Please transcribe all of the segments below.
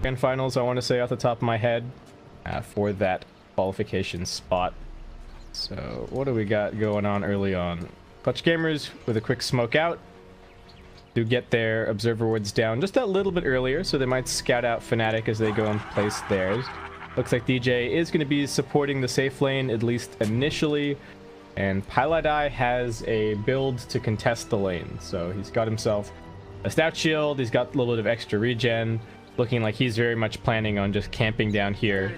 Grand finals, I want to say off the top of my head, for that qualification spot. So what do we got going on early on? Clutch Gamers with a quick smoke out. Do get their observer woods down just a little bit earlier, so they might scout out Fnatic as they go and place theirs. Looks like DJ is going to be supporting the safe lane, at least initially. And Pieliedie has a build to contest the lane. So he's got himself a stout shield, he's got a little bit of extra regen. Looking like he's very much planning on just camping down here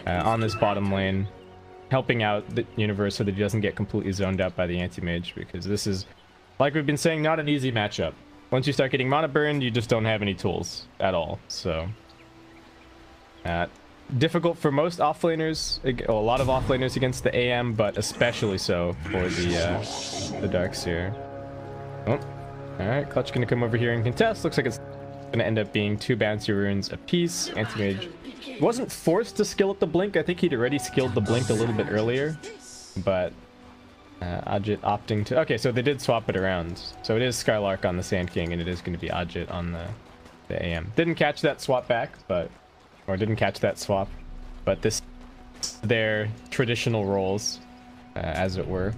on this bottom lane. Helping out the universe so that he doesn't get completely zoned out by the anti-mage. Because this is, like we've been saying, not an easy matchup. Once you start getting mana burned, you just don't have any tools at all. So difficult for most offlaners, a lot of offlaners against the AM, but especially so for the Darkseer. Oh, all right, Clutch gonna come over here and contest. Looks like it's gonna end up being 2 bouncy runes apiece. Anti-mage wasn't forced to skill at the blink. I think he'd already skilled the blink a little bit earlier, but Ajit opting to... Okay, so they did swap it around. So it is Skylark on the Sand King, and it is going to be Ajit on the AM. Didn't catch that swap back, but... Or didn't catch that swap. But this is their traditional roles, as it were.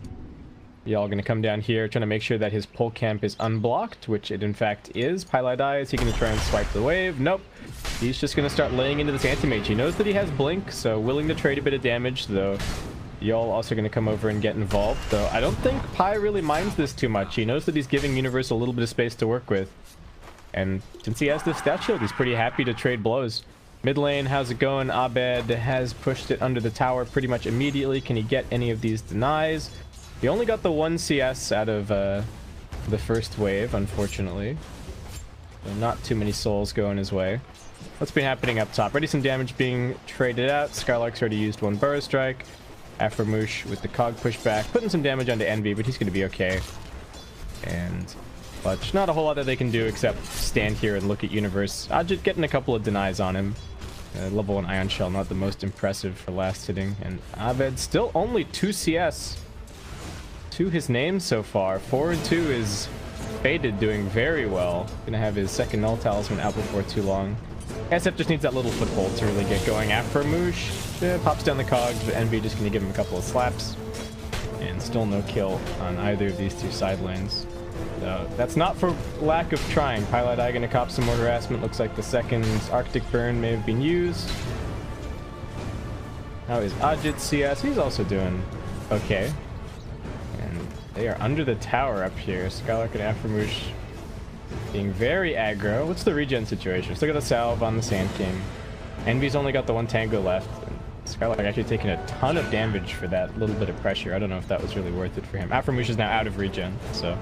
Y'all going to come down here, trying to make sure that his pull camp is unblocked, which it in fact is. Pieliedie, is he going to try and swipe the wave? Nope. He's just going to start laying into this anti-mage. He knows that he has blink, so willing to trade a bit of damage, though. Y'all also going to come over and get involved, though I don't think Pi really minds this too much. He knows that he's giving Universe a little bit of space to work with. And since he has this stat shield, he's pretty happy to trade blows. Mid lane, how's it going? Abed has pushed it under the tower pretty much immediately. Can he get any of these denies? He only got the 1 CS out of the first wave, unfortunately. So not too many souls going his way. What's been happening up top? Already some damage being traded out. Skylark's already used 1 Burrow Strike. Aframoosh with the cog pushback, putting some damage onto Envy, but he's going to be okay. And Clutch, not a whole lot that they can do except stand here and look at Universe. Ajit getting a couple of denies on him. Level 1 Ion Shell, not the most impressive for last hitting. And Abed still only 2 CS to his name so far. 4 and 2 is Faded, doing very well. Gonna have his second Null Talisman out before too long. SF just needs that little foothold to really get going. Aframoosh pops down the cogs, but Envy just gonna give him a couple of slaps. And still no kill on either of these 2 side lanes. So that's not for lack of trying. Pieliedie gonna cop some more harassment. Looks like the second Arctic Burn may have been used. How is Ajit CS? He's also doing okay. And they are under the tower up here. Skylark and Aframoosh being very aggro. What's the regen situation? Still got a salve on the Sand King. Envy's only got the 1 tango left. And Skylark actually taking a ton of damage for that little bit of pressure. I don't know if that was really worth it for him. Aframoosh is now out of regen, so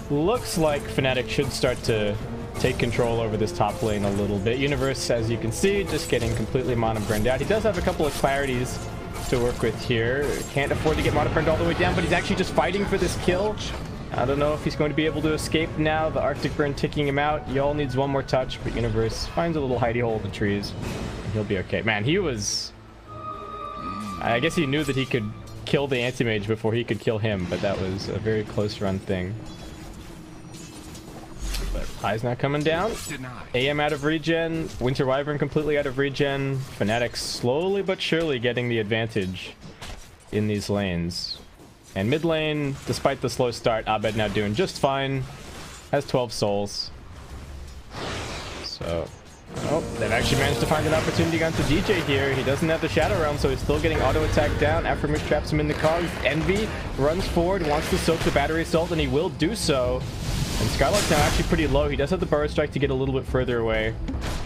looks like Fnatic should start to take control over this top lane a little bit. Universe, as you can see, just getting completely mana burned out. He does have a couple of clarities to work with here. Can't afford to get mana burned all the way down, but he's actually just fighting for this kill. I don't know if he's going to be able to escape now. The Arctic Burn ticking him out. Y'all needs 1 more touch, but Universe finds a little hidey hole in the trees. And he'll be okay. Man, he was... I guess he knew that he could kill the anti-mage before he could kill him, but that was a very close run thing. But Pi's not coming down. AM out of regen. Winter Wyvern completely out of regen. Fnatic slowly but surely getting the advantage in these lanes. And mid lane, despite the slow start, Abed now doing just fine. Has 12 souls. So, oh, they've actually managed to find an opportunity onto DJ here. He doesn't have the Shadow Realm, so he's still getting auto attack down. Aframoosh traps him in the cogs. Envy runs forward, wants to soak the battery assault, and he will do so. And Skylark's now actually pretty low. He does have the Burrow Strike to get a little bit further away.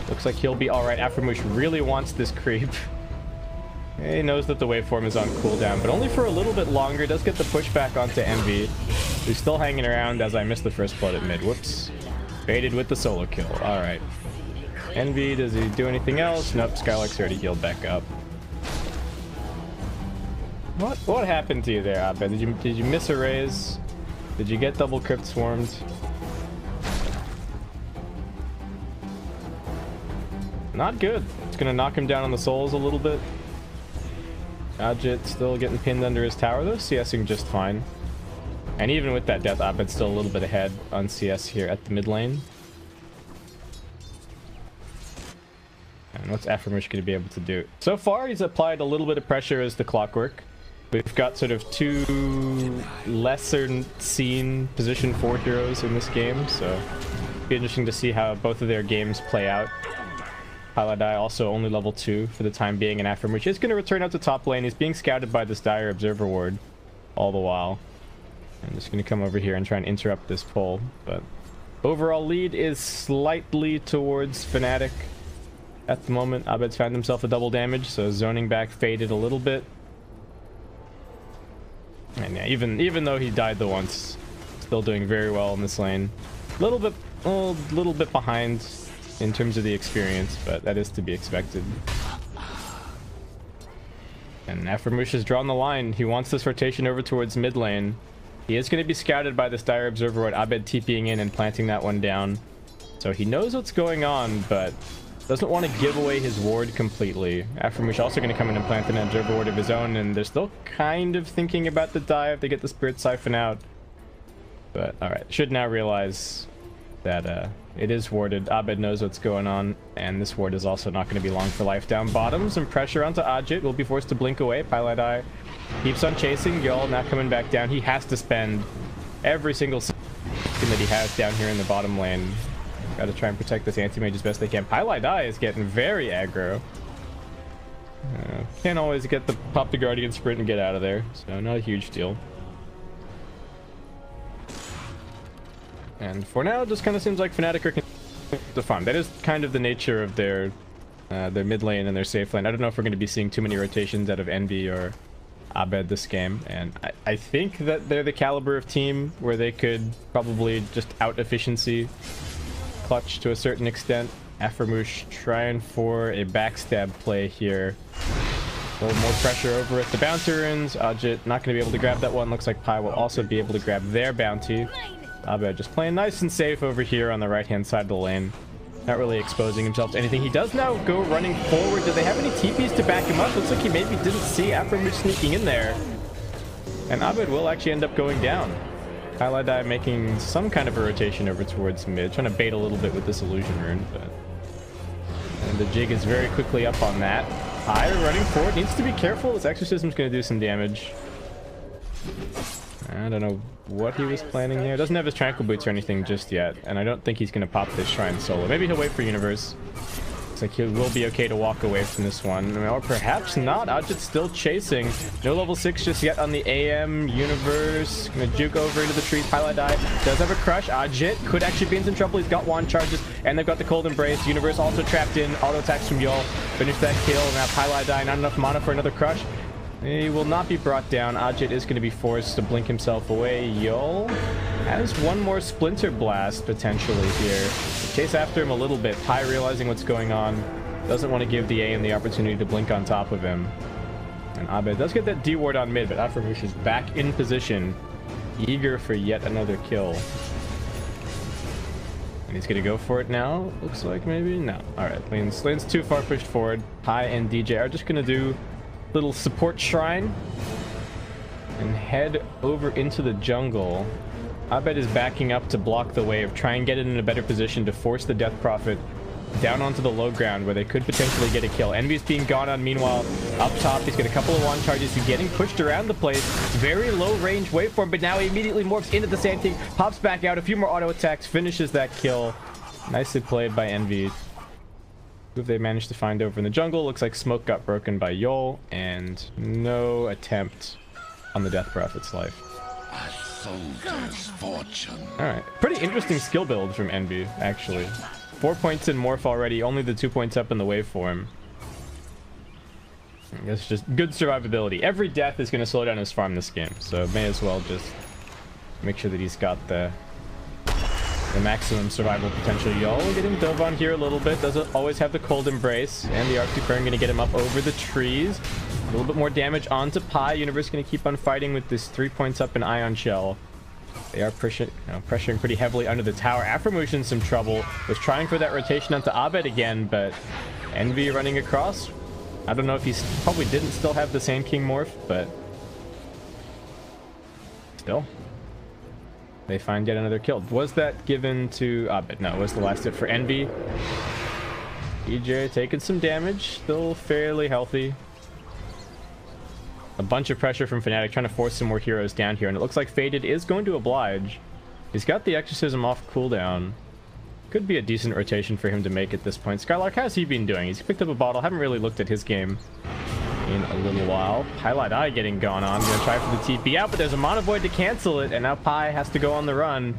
Looks like he'll be alright. Aframoosh really wants this creep. He knows that the waveform is on cooldown, but only for a little bit longer. Does get the pushback onto Envy, who's still hanging around as I missed the first blood at mid. Whoops. Baited with the solo kill. Alright. Envy, does he do anything else? Nope, Skylark's already healed back up. What happened to you there, Abed? Did you miss a raise? Did you get double crypt swarmed? Not good. It's gonna knock him down on the souls a little bit. Ajit still getting pinned under his tower though, CSing just fine. And even with that death, Abed's still a little bit ahead on CS here at the mid lane. What's Aframush going to be able to do? So far, he's applied a little bit of pressure as the clockwork. We've got sort of two lesser seen position 4 heroes in this game, so it'll be interesting to see how both of their games play out. Paladai also only level 2 for the time being, and Aframush is going to return out to top lane. He's being scouted by this dire observer ward all the while. I'm just going to come over here and try and interrupt this pull, but overall lead is slightly towards Fnatic at the moment. Abed's found himself a double damage, so zoning back faded a little bit. And yeah, even though he died the once, still doing very well in this lane. A little bit behind in terms of the experience, but that is to be expected. And Aframush has drawn the line. He wants this rotation over towards mid lane. He is going to be scouted by this dire observer with Abed TPing in and planting that one down. So he knows what's going on, but doesn't want to give away his ward completely. Aframush also going to come in and plant an observer ward of his own, and they're still kind of thinking about the dive. They get the Spirit Siphon out. But alright, should now realize that it is warded. Abed knows what's going on, and this ward is also not going to be long for life. Down bottom, some pressure onto Ajit. Will be forced to blink away. Paladai keeps on chasing. Yol not coming back down. He has to spend every single second that he has down here in the bottom lane. Got to try and protect this anti-mage as best they can. Paladai is getting very aggro. Can't always get the pop the Guardian sprint and get out of there, so not a huge deal. And for now, it just kind of seems like Fnatic are the farm. That is kind of the nature of their mid lane and their safe lane. I don't know if we're going to be seeing too many rotations out of Envy or Abed this game, and I think that they're the caliber of team where they could probably just out efficiency Clutch to a certain extent. Aframush trying for a backstab play here. A little more pressure over at the bounty runes. Ajit not going to be able to grab that one. Looks like Pi will also be able to grab their bounty. Abed just playing nice and safe over here on the right hand side of the lane. Not really exposing himself to anything. He does now go running forward. Do they have any TPs to back him up? Looks like he maybe didn't see Aframush sneaking in there. And Abed will actually end up going down. Paladai making some kind of a rotation over towards mid. Trying to bait a little bit with this illusion rune, but... And the jig is very quickly up on that. Pi running forward. Needs to be careful. This exorcism's going to do some damage. I don't know what he was planning there. Doesn't have his tranquil boots or anything just yet, and I don't think he's going to pop this shrine solo. Maybe he'll wait for Universe. Looks like he will be okay to walk away from this one, or perhaps not. Ajit's still chasing. No level 6 just yet on the AM. Universe gonna juke over into the trees. Paladai does have a crush. Ajit could actually be in some trouble. He's got wand charges, and they've got the cold embrace. Universe also trapped in. Auto attacks from Yol. Finish that kill. Now Paladai not enough mana for another crush. He will not be brought down. Ajit is going to be forced to blink himself away. Yol has one more Splinter Blast potentially here. Chase after him a little bit. Pi realizing what's going on. Doesn't want to give the AM the opportunity to blink on top of him. And Abed does get that D-ward on mid, but Aframush is back in position. Eager for yet another kill. And he's going to go for it now. Looks like maybe. No. Alright. Lane's too far pushed forward. Pi and DJ are just going to do little support shrine and head over into the jungle. Abed is backing up to block the wave, try and get it in a better position to force the Death Prophet down onto the low ground where they could potentially get a kill. Envy's being gone on. Meanwhile, up top, he's got a couple of wand charges. He's getting pushed around the place. Very low range waveform, but now he immediately morphs into the Sand King, pops back out, a few more auto attacks, finishes that kill. Nicely played by Envy. Who have they managed to find over in the jungle? Looks like smoke got broken by Yol, and no attempt on the Death Prophet's life. Alright, pretty interesting skill build from Envy, actually. 4 points in morph already, only the 2 points up in the waveform. I guess just good survivability. Every death is going to slow down his farm this game, so may as well just make sure that he's got the maximum survival potential. Y'all getting dove on here a little bit. Doesn't always have the cold embrace, and the Arctic Burn going to get him up over the trees. A little bit more damage onto Pi. Universe going to keep on fighting with this 3 points up in Ion Shell. They are pressuring pretty heavily under the tower. Aframush in some trouble. Was trying for that rotation onto Abed again, but Envy running across. I don't know if he's probably didn't still have the Sand King morph, but still. They find yet another kill. Was that given to Abed? No, it was the last hit for Envy. EJ taking some damage, still fairly healthy. A bunch of pressure from Fnatic trying to force some more heroes down here, and it looks like Faded is going to oblige. He's got the Exorcism off cooldown. Could be a decent rotation for him to make at this point. Skylark, how's he been doing? He's picked up a bottle. Haven't really looked at his game in a little while. Highlight Eye getting gone on. Gonna try for the TP out, but there's a Mana Void to cancel it, and now Pi has to go on the run.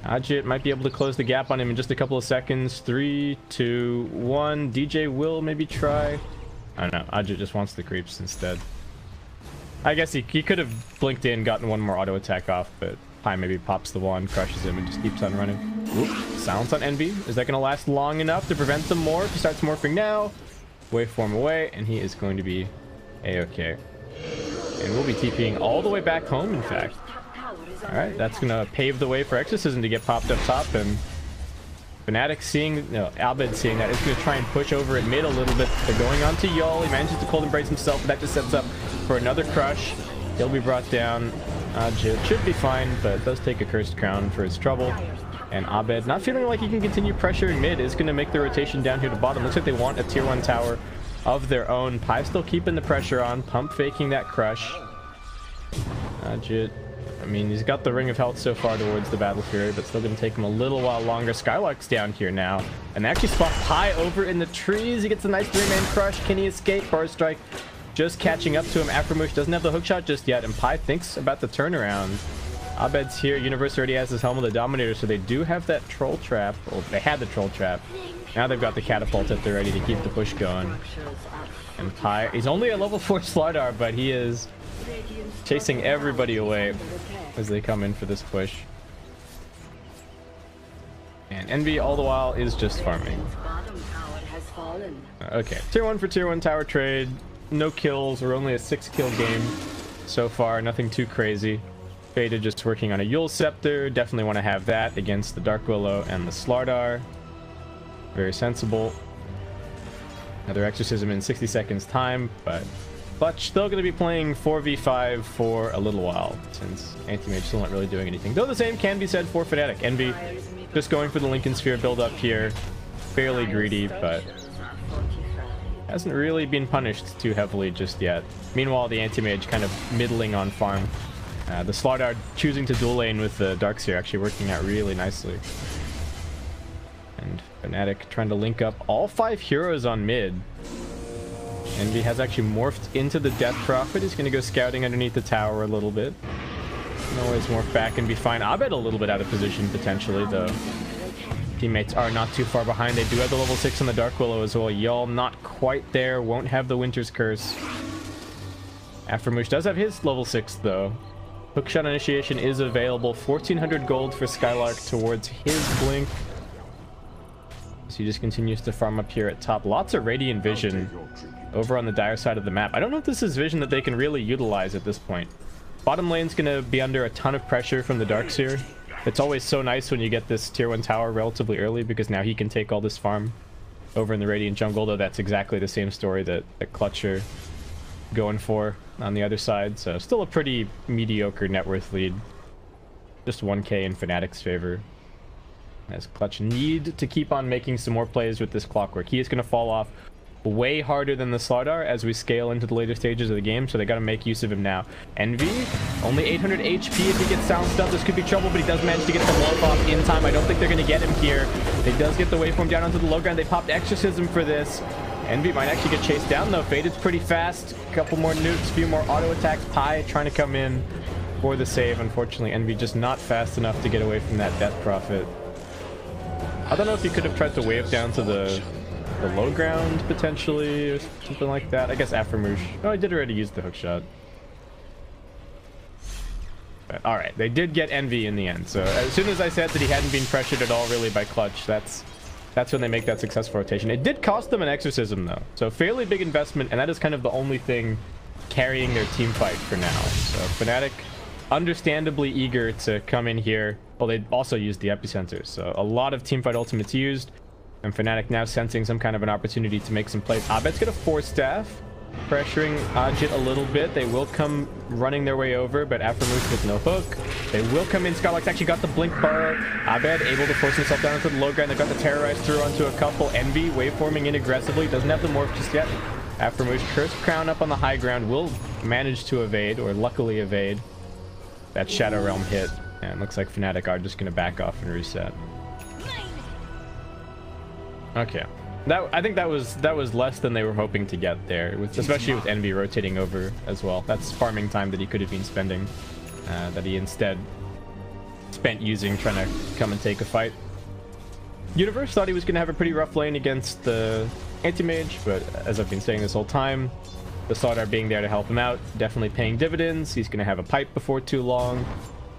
Ajit might be able to close the gap on him in just a couple of seconds. 3, 2, 1. DJ will maybe try. I don't know. Ajit just wants the creeps instead. I guess he could have blinked in, gotten one more auto attack off, but Pi maybe pops the one, crushes him, and just keeps on running. Oop. Silence on Envy. Is that going to last long enough to prevent some more? He starts morphing now. Waveform away, and he is going to be A-okay. And we'll be TPing all the way back home, in fact. Alright, that's going to pave the way for Exorcism to get popped up top, and Fnatic seeing, no, Albed seeing that, is going to try and push over at mid a little bit. They're going on to Yul. He manages to cold embrace himself, but that just sets up for another crush. He'll be brought down. Ajit should be fine, but does take a Cursed Crown for his trouble. And Abed, not feeling like he can continue pressuring mid, is going to make the rotation down here to bottom. Looks like they want a tier 1 tower of their own. Pi still keeping the pressure on, pump faking that crush. Ajit, I mean, he's got the Ring of Health so far towards the Battle Fury, but still going to take him a little while longer. Skylark's down here now, and they actually spot Pi over in the trees. He gets a nice 3-man crush. Can he escape? Burst Strike just catching up to him. Aframush doesn't have the hookshot just yet, and Pi thinks about the turnaround. Abed's here. Universe already has his Helm of the Dominator, so they do have that Troll Trap. Well, they had the Troll Trap. Now they've got the Catapult at the ready to keep the push going. And Pi, he's only a level 4 Slardar, but he is chasing everybody away as they come in for this push. And Envy all the while is just farming. Okay, tier 1 for tier 1 tower trade. No kills. We're only a 6-kill game so far. Nothing too crazy. Faded just working on a Yule Scepter. Definitely want to have that against the Dark Willow and the Slardar. Very sensible. Another Exorcism in 60 seconds time, but Clutch still going to be playing 4v5 for a little while, since Anti-Mage still not really doing anything. Though the same can be said for Fnatic. Envy just going for the Lincoln Sphere build up here. Fairly greedy, but hasn't really been punished too heavily just yet. Meanwhile, the Anti-Mage kind of middling on farm. The Slardar choosing to dual lane with the Darkseer actually working out really nicely. And Fnatic trying to link up all 5 heroes on mid. Envy has actually morphed into the Death Prophet. He's going to go scouting underneath the tower a little bit. Can always morph back and be fine. Abed a little bit out of position potentially, though. Teammates are not too far behind. They do have the level 6 on the Dark Willow as well. Yul not quite there. Won't have the Winter's Curse. Aframush does have his level 6 though. Hookshot initiation is available. 1400 gold for Skylark towards his blink. So he just continues to farm up here at top. Lots of Radiant Vision over on the dire side of the map. I don't know if this is vision that they can really utilize at this point. Bottom lane's going to be under a ton of pressure from the Darkseer. It's always so nice when you get this tier 1 tower relatively early, because now he can take all this farm over in the Radiant jungle, though that's exactly the same story that Clutch are going for on the other side. So still a pretty mediocre net worth lead. Just 1k in Fnatic's favor, as Clutch need to keep on making some more plays with this Clockwork. He is going to fall off way harder than the Slardar as we scale into the later stages of the game, so they got to make use of him now. Envy, only 800 HP. If he gets silenced up, this could be trouble, but he does manage to get the warp off in time. I don't think they're going to get him here. They does get the waveform down onto the low ground. They popped Exorcism for this. Envy might actually get chased down though. Faded's pretty fast. A couple more nukes, a few more auto attacks. Pi trying to come in for the save. Unfortunately, Envy just not fast enough to get away from that Death Prophet. I don't know if he could have tried to wave down to the low ground potentially, or something like that. I guess Aframush. Oh, I did already use the hookshot. But all right, they did get Envy in the end. So as soon as I said that he hadn't been pressured at all really by Clutch, that's when they make that successful rotation. It did cost them an Exorcism though, so fairly big investment, and that is kind of the only thing carrying their team fight for now. So Fnatic understandably eager to come in here. Well, they also used the epicenter, so a lot of teamfight ultimates used, and Fnatic now sensing some kind of an opportunity to make some plays. Abed's gonna Force Staff. pressuring Ajit a little bit. They will come running their way over, but Aframush with no hook. They will come in. Skylark's actually got the blink bar. Abed able to force himself down into the low ground. They've got the terrorize through onto a couple. Envy waveforming in aggressively. Doesn't have the morph just yet. Aframush, Cursed Crown up on the high ground, will manage to evade, or luckily evade, that Shadow Realm hit. And looks like Fnatic are just going to back off and reset. Okay. I think that was less than they were hoping to get there, especially with Envy rotating over as well. That's farming time that he could have been spending, that he instead spent using trying to come and take a fight. Universe thought he was going to have a pretty rough lane against the anti-mage, but as I've been saying this whole time, the Slardar being there to help him out, definitely paying dividends. He's going to have a pipe before too long.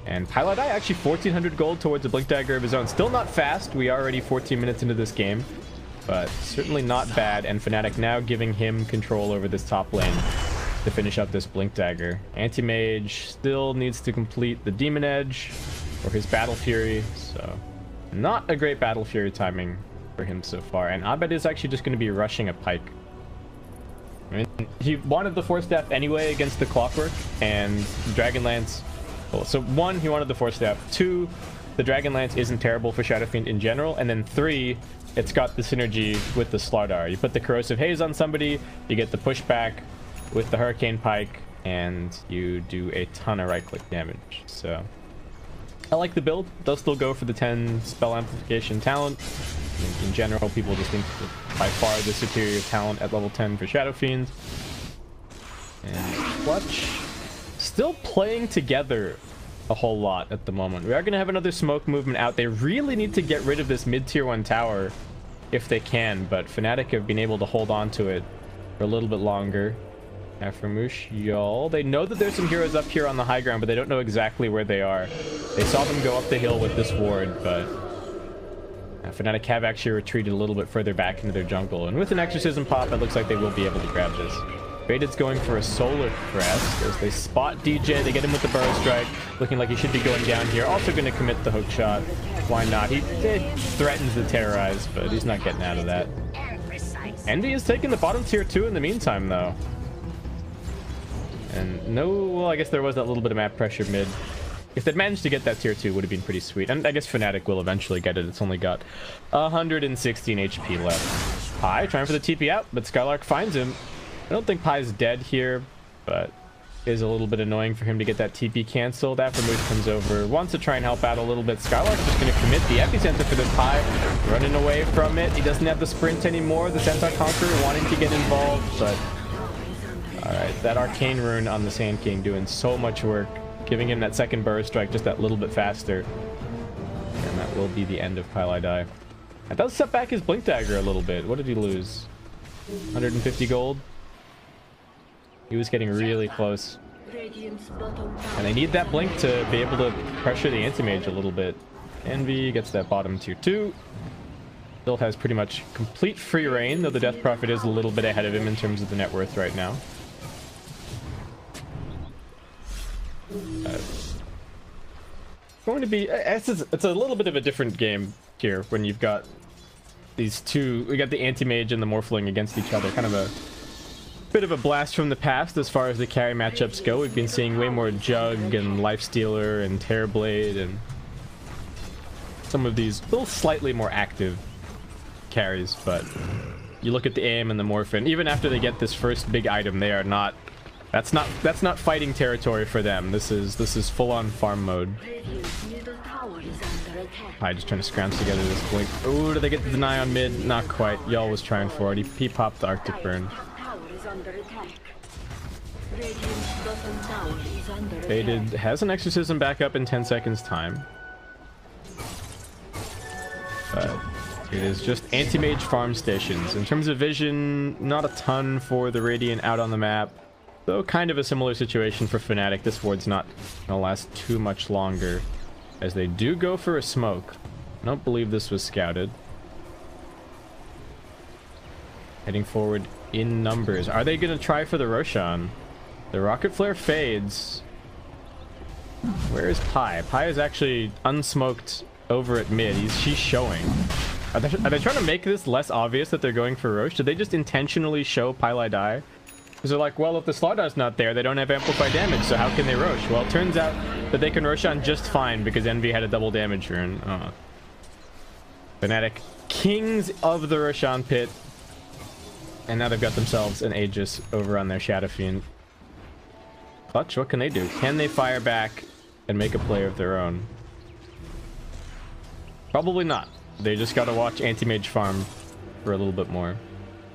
And Piladai actually 1400 gold towards a Blink Dagger of his own. Still not fast. We are already 14 minutes into this game, but certainly not bad. And Fnatic now giving him control over this top lane to finish up this Blink Dagger. Anti-Mage still needs to complete the Demon Edge or his Battle Fury, so not a great Battle Fury timing for him so far. And Abed is actually just going to be rushing a Pike. I mean, he wanted the Force Staff anyway against the Clockwork and Dragonlance. Well, so one, he wanted the Force Staff. Two, the Dragonlance isn't terrible for Shadow Fiend in general. And then three, it's got the synergy with the Slardar. You put the Corrosive Haze on somebody, you get the pushback with the Hurricane Pike, and you do a ton of right-click damage. So I like the build. They'll still go for the 10 spell amplification talent. In general, people just think that by far the superior talent at level 10 for Shadow Fiend. And Clutch still playing together a whole lot at the moment. We are going to have another smoke movement out. They really need to get rid of this mid-tier 1 tower if they can, but Fnatic have been able to hold on to it for a little bit longer. Aframush, y'all. They know that there's some heroes up here on the high ground, but they don't know exactly where they are. They saw them go up the hill with this ward, but Fnatic have actually retreated a little bit further back into their jungle. And with an Exorcism pop, it looks like they will be able to grab this. Baited's going for a Solar Crest as they spot DJ. They get him with the Burrow Strike, looking like he should be going down here. Also going to commit the hook shot. Why not? He threatens the Terrorize, but he's not getting out of that. Envy is taking the bottom tier 2 in the meantime, though. And no, well, I guess there was that little bit of map pressure mid. If they'd managed to get that tier 2, would have been pretty sweet. And I guess Fnatic will eventually get it. It's only got 116 HP left. Pi trying for the TP out, but Skylark finds him. I don't think Pi's dead here, but it is a little bit annoying for him to get that TP canceled. Aframush comes over, wants to try and help out a little bit. Skylark's just going to commit the epicenter for this Pi, running away from it. He doesn't have the sprint anymore. The Centaur Conqueror wanting to get involved, but alright, that Arcane Rune on the Sand King doing so much work, giving him that second Burrow Strike just that little bit faster. And that will be the end of Piladai. That does set back his Blink Dagger a little bit. What did he lose? 150 gold? He was getting really close. And they need that Blink to be able to pressure the Anti-Mage a little bit. Envy gets that bottom tier 2. Still has pretty much complete free reign, though the Death Prophet is a little bit ahead of him in terms of the net worth right now. Going to be it's a little bit of a different game here when you've got these two. We got the Anti-Mage and the Morphling against each other. Kind of a bit of a blast from the past as far as the carry matchups go. We've been seeing way more Jug and Lifestealer and Terrorblade and some of these little slightly more active carries, but you look at the aim and the Morphin, even after they get this first big item, they are not, that's not fighting territory for them. This is full-on farm mode. I just trying to scrounge together this Blink. Ooh, did they get the deny on mid? Not quite. Y'all was trying for it. He popped the Arctic Burn. Baited has an Exorcism back up in 10 seconds time. But it is just Anti-Mage farm stations. In terms of vision, not a ton for the Radiant out on the map. Though kind of a similar situation for Fnatic. This ward's not going to last too much longer, as they do go for a smoke. I don't believe this was scouted. Heading forward in numbers. Are they going to try for the Roshan? The Rocket Flare fades. Where is Pi? Pi is actually unsmoked over at mid. She's showing. Are they trying to make this less obvious that they're going for Rosh? Did they just intentionally show Piladai Because they're like, well, if the Slardar's not there, they don't have amplified damage, so how can they Rosh? Well, it turns out that they can Roshan just fine because Envy had a double damage rune. Fnatic, kings of the Roshan pit. And now they've got themselves an Aegis over on their Shadow Fiend. Clutch, what can they do? Can they fire back and make a play of their own? Probably not. They just got to watch Anti-Mage farm for a little bit more.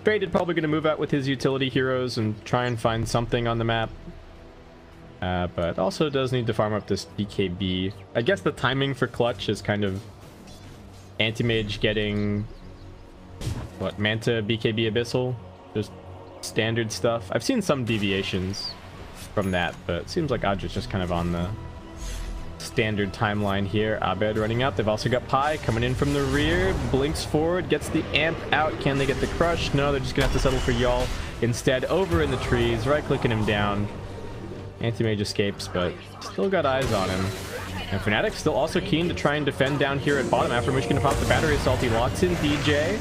Faded probably going to move out with his utility heroes and try and find something on the map. But also does need to farm up this BKB. I guess the timing for Clutch is kind of Anti-Mage getting... what, Manta, BKB, Abyssal? Just standard stuff. I've seen some deviations from that, but it seems like Ajit's just kind of on the standard timeline here. Abed running out. They've also got Pi coming in from the rear. Blinks forward, gets the amp out. Can they get the crush? No, they're just gonna have to settle for Y'all instead. Over in the trees, right-clicking him down. Anti-Mage escapes, but still got eyes on him. And Fnatic still also keen to try and defend down here at bottom after Michigan pop the battery assault. He locks in DJ,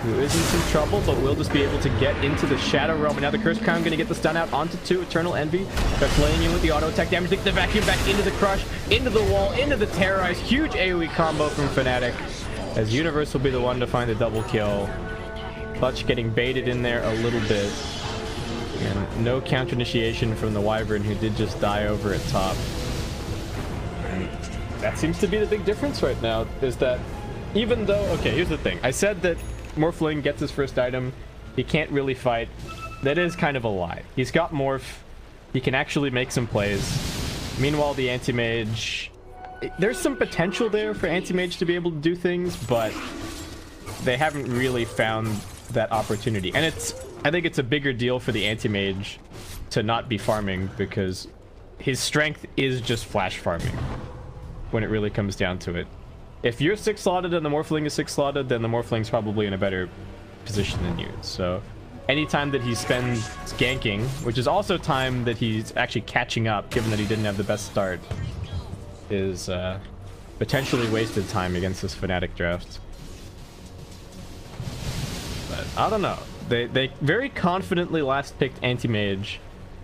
who is in some trouble, but will just be able to get into the Shadow Realm. And now the Curse Crown going to get the stun out onto 2. Eternal Envy. They're playing in with the auto attack damage. Take the vacuum back into the crush, into the wall, into the terrorize. Huge AoE combo from Fnatic, as Universe will be the one to find the double kill. Clutch getting baited in there a little bit. And no counter initiation from the Wyvern, who did just die over at top. And that seems to be the big difference right now, is that even though... okay, here's the thing. I said that Morphling gets his first item, he can't really fight. That is kind of a lie. He's got Morph. He can actually make some plays. Meanwhile, the Anti-Mage... there's some potential there for Anti-Mage to be able to do things, but they haven't really found that opportunity. And I think it's a bigger deal for the Anti-Mage to not be farming, because his strength is just flash farming when it really comes down to it. If you're 6-slotted and the Morphling is 6-slotted, then the Morphling's probably in a better position than you. So anytime that he spends ganking, which is also time that he's actually catching up, given that he didn't have the best start, is potentially wasted time against this Fnatic draft. But I don't know. They very confidently last picked Anti-Mage,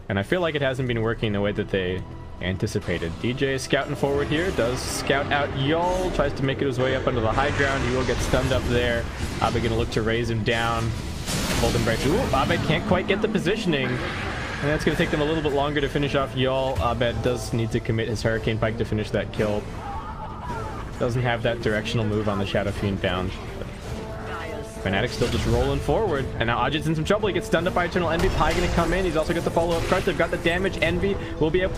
and I feel like it hasn't been working the way that they anticipated. DJ is scouting forward here, does scout out Y'all, tries to make it his way up onto the high ground. He will get stunned up there. Abed gonna look to raise him down. Hold him right. Ooh, Abed can't quite get the positioning, and that's gonna take them a little bit longer to finish off Y'all. Abed does need to commit his Hurricane Pike to finish that kill. Doesn't have that directional move on the Shadow Fiend bound. Fnatic still just rolling forward, and now Ajit's in some trouble. He gets stunned up by Eternal Envy. Pi gonna come in. He's also got the follow-up crush. They've got the damage. Envy will be able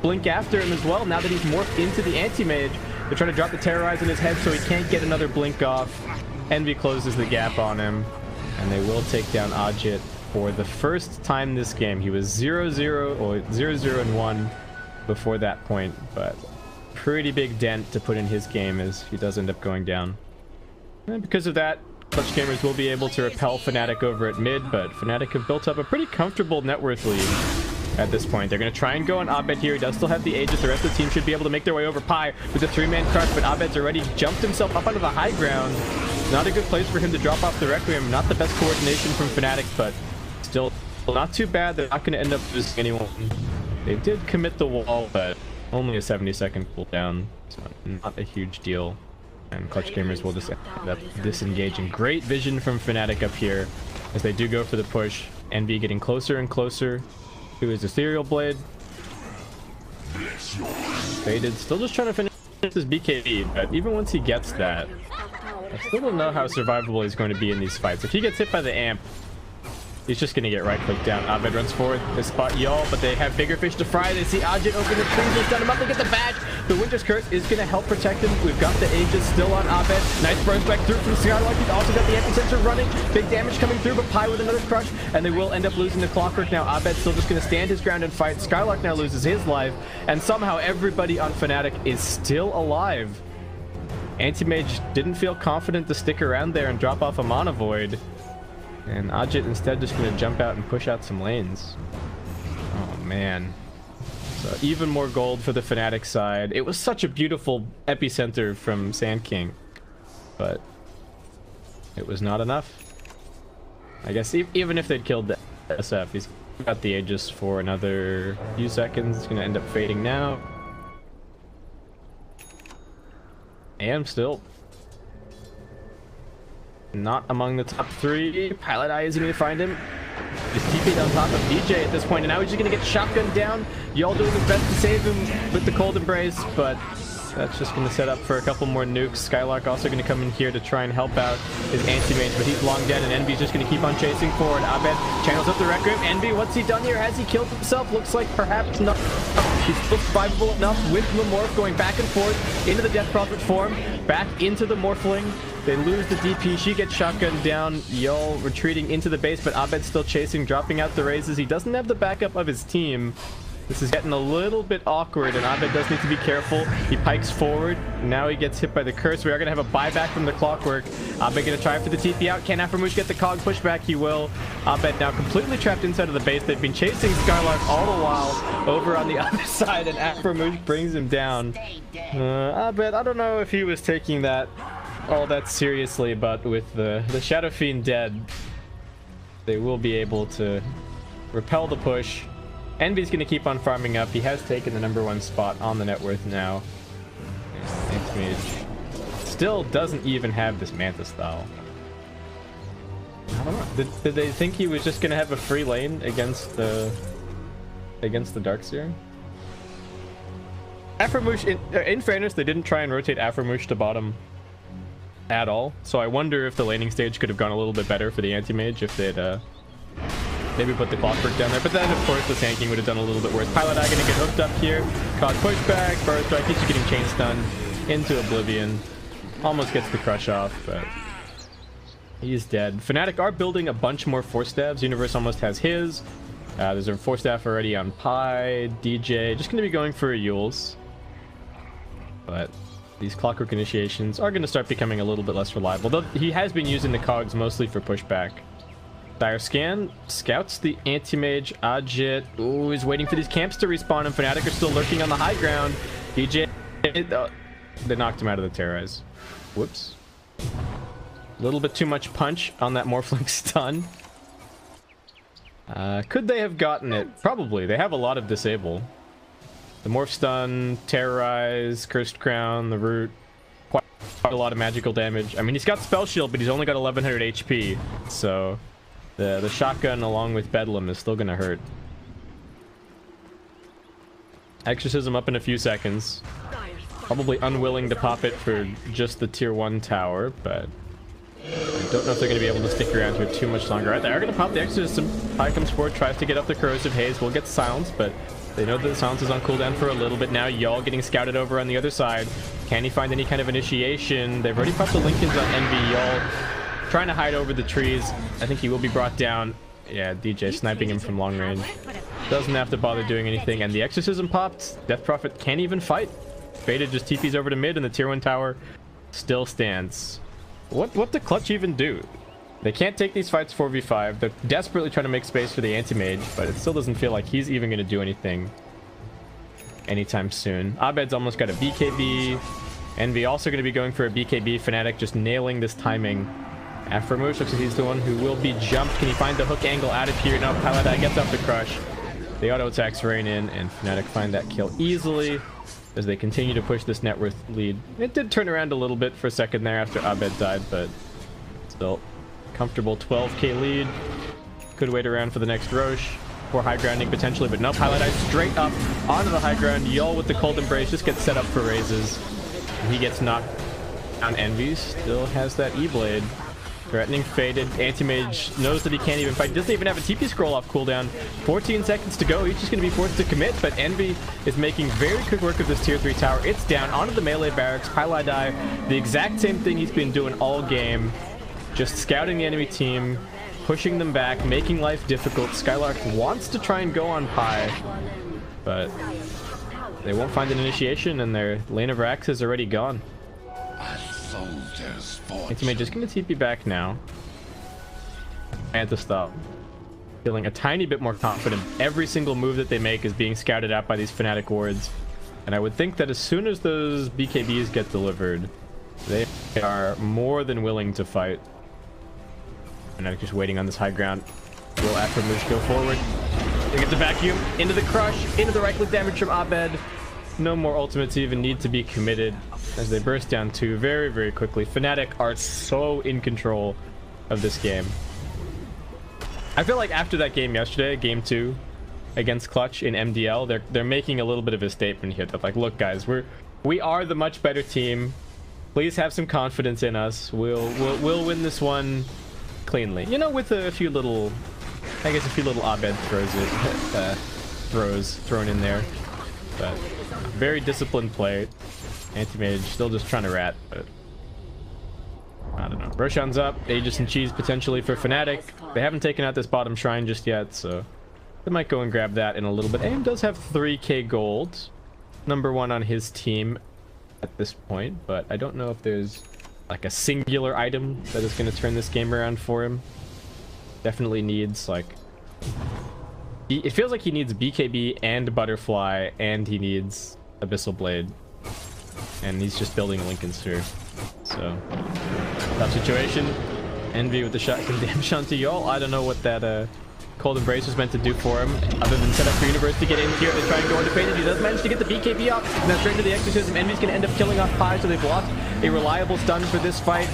blink after him as well, now that he's morphed into the Anti-Mage. They're trying to drop the terrorize in his head so he can't get another blink off. Envy closes the gap on him, and they will take down Ajit for the first time this game. He was 0-0 or 0-0-1 before that point, but pretty big dent to put in his game as he does end up going down. And because of that, Clutch Gamers will be able to repel Fnatic over at mid, but Fnatic have built up a pretty comfortable net worth lead at this point. They're going to try and go on Abed here. He does still have the Aegis. The rest of the team should be able to make their way over Pi with a 3-man crush, but Abed's already jumped himself up onto the high ground. Not a good place for him to drop off the Requiem. Not the best coordination from Fnatic, but still not too bad. They're not going to end up losing anyone. They did commit the wall, but only a 70-second cooldown, so not a huge deal. And Clutch Gamers will just end up disengaging. Great vision from Fnatic up here as they do go for the push. Envy getting closer and closer to his Ethereal Blade. Faded, still just trying to finish his BKB, but even once he gets that, I still don't know how survivable he's going to be in these fights. If he gets hit by the amp, he's just going to get right-clicked down. Abed runs forward. They spot Y'all, but they have bigger fish to fry. They see Ajit open the trees. They stun him up. They get the badge. The Winter's Curse is going to help protect him. We've got the Aegis still on Abed. Nice burst back through from Skylark. He's also got the Epicenter running. Big damage coming through, but Pi with another crush, and they will end up losing the Clockwork. Now Abed's still just going to stand his ground and fight. Skylark now loses his life, and somehow everybody on Fnatic is still alive. Anti-Mage didn't feel confident to stick around there and drop off a Mana Void. And Ajit instead just going to jump out and push out some lanes. Oh, man. So even more gold for the Fnatic side. It was such a beautiful epicenter from Sand King, but it was not enough. I guess even if they'd killed the SF, he's Got the Aegis for another few seconds. It's gonna end up fading now. And still not among the top 3. Pilot Eye isn't gonna find him. He's TP'd on top of DJ at this point, and now he's just gonna get shotgunned down. Y'all doing his best to save him with the cold embrace, but that's just gonna set up for a couple more nukes. Skylark also gonna come in here to try and help out his anti-mage, but he's long dead, and Envy's just gonna keep on chasing forward. Abed channels up the Rec Room. Envy, what's he done here? Has he killed himself? Looks like perhaps not. He's still survivable enough with the Morph going back and forth into the Death Prophet form, back into the Morphling. They lose the DP. She gets shotgunned down. Y'all retreating into the base, but Abed's still chasing, dropping out the raises. He doesn't have the backup of his team. This is getting a little bit awkward, and Abed does need to be careful. He pikes forward. Now he gets hit by the curse. We are going to have a buyback from the Clockwork. Abed going to try for the TP out. Can Aframoosh get the cog pushback? He will. Abed now completely trapped inside of the base. They've been chasing Skylark all the while over on the other side, and Aframoosh brings him down. Abed, I don't know if he was taking that all that seriously, but with the Shadow Fiend dead, they will be able to repel the push. Envy's going to keep on farming up. He has taken the #1 spot on the net worth now. Anti-mage still doesn't even have this Manta style. I don't know. Did they think he was just going to have a free lane against the Darkseer? Aframoosh, in fairness, they didn't try and rotate Aframoosh to bottom at all, so I wonder if the laning stage could have gone a little bit better for the anti-mage if they'd maybe put the Clockwork down there. But then of course the tanking would have done a little bit worse. Pilot Eye gonna get hooked up here. Cog pushback, Burst Strike, he's getting chain stunned into oblivion. Almost gets the crush off, but he's dead. Fnatic are building a bunch more Force Staffs. Universe almost has his. There's a Force Staff already on Pi. DJ just gonna be going for a Yules, but these Clockwork initiations are going to start becoming a little bit less reliable, though he has been using the cogs mostly for pushback. Dire Scan scouts the anti-mage. Ajit, ooh, is waiting for these camps to respawn, and Fnatic are still lurking on the high ground. DJ, they knocked him out of the Terrorize. Whoops. A little bit too much punch on that Morphling stun. Could they have gotten it? Probably. They have a lot of disable. The Morph Stun, Terrorize, Cursed Crown, the Root. Quite a lot of magical damage. I mean, he's got Spell Shield, but he's only got 1100 HP. So the shotgun along with Bedlam is still going to hurt. Exorcism up in a few seconds. Probably unwilling to pop it for just the tier 1 tower, but I don't know if they're going to be able to stick around here too much longer. Right, they are going to pop the Exorcism. Pi comes forward, tries to get up the Corrosive Haze. Will get silenced, but they know that the silence is on cooldown for a little bit now. Y'all getting scouted over on the other side. Can he find any kind of initiation? They've already popped the Lincolns on Envy. Y'all trying to hide over the trees. I think he will be brought down. Yeah, DJ sniping him from long range. Doesn't have to bother doing anything. And the Exorcism popped. Death Prophet can't even fight. Faded just TPs over to mid, and the tier 1 tower still stands. What did Clutch even do? They can't take these fights 4v5. They're desperately trying to make space for the anti-mage, but it still doesn't feel like he's even going to do anything anytime soon. Abed's almost got a BKB. Envy also going to be going for a BKB. Fnatic just nailing this timing. Aframoosh looks like he's the one who will be jumped. Can he find the hook angle out of here? No, Pilot Eye gets up the crush. The auto attacks rain in, and Fnatic find that kill easily as they continue to push this net worth lead. It did turn around a little bit for a second there after Abed died, but still comfortable 12k lead. Could wait around for the next Roche for high grounding potentially, but no. Pilot Eye straight up onto the high ground. Y'all with the cold embrace just gets set up for raises. He gets knocked down. Envy still has that E-Blade. Threatening faded. Anti-mage knows that he can't even fight. He doesn't even have a TP scroll off cooldown. 14 seconds to go. He's just going to be forced to commit, but Envy is making very quick work of this tier 3 tower. It's down onto the melee barracks. Pilot Eye, the exact same thing he's been doing all game. Just scouting the enemy team, pushing them back, making life difficult. Skylark wants to try and go on Pi, but they won't find an initiation, and their lane of Rax is already gone. Anti-mage just going to TP back now. And to stop. Feeling a tiny bit more confident. Every single move that they make is being scouted out by these Fnatic wards. And I would think that as soon as those BKBs get delivered, they are more than willing to fight. Fnatic just waiting on this high ground. Will Aframoosh go forward? They get the vacuum into the crush, into the right click damage from Abed. No more ultimates even need to be committed as they burst down 2 very, very quickly. Fnatic are so in control of this game. I feel like after that game yesterday, game 2 against Clutch in MDL, they're making a little bit of a statement here that, like, look guys, we are the much better team. Please have some confidence in us. We'll win this one cleanly. You know, with a few little, I guess a few little Abed throws thrown in there. But very disciplined play. Anti-Mage still just trying to rat, but I don't know. Roshan's up. Aegis and Cheese potentially for Fnatic. They haven't taken out this bottom shrine just yet, so they might go and grab that in a little bit. Aim does have 3k gold. Number 1 on his team at this point, but I don't know if there's like a singular item that is going to turn this game around for him. Definitely needs, like, it feels like he needs BKB and Butterfly, and he needs Abyssal Blade, and he's just building a Lincoln Sphere. So tough situation. Envy with the shotgun damage onto y'all. I don't know what that Cold Embrace was meant to do for him, other than set up for Universe to get in here. They try and go into Faded. He does manage to get the BKB off, and then straight into the Exorcism. Envy's going to end up killing off Pi, so they've lost a reliable stun for this fight.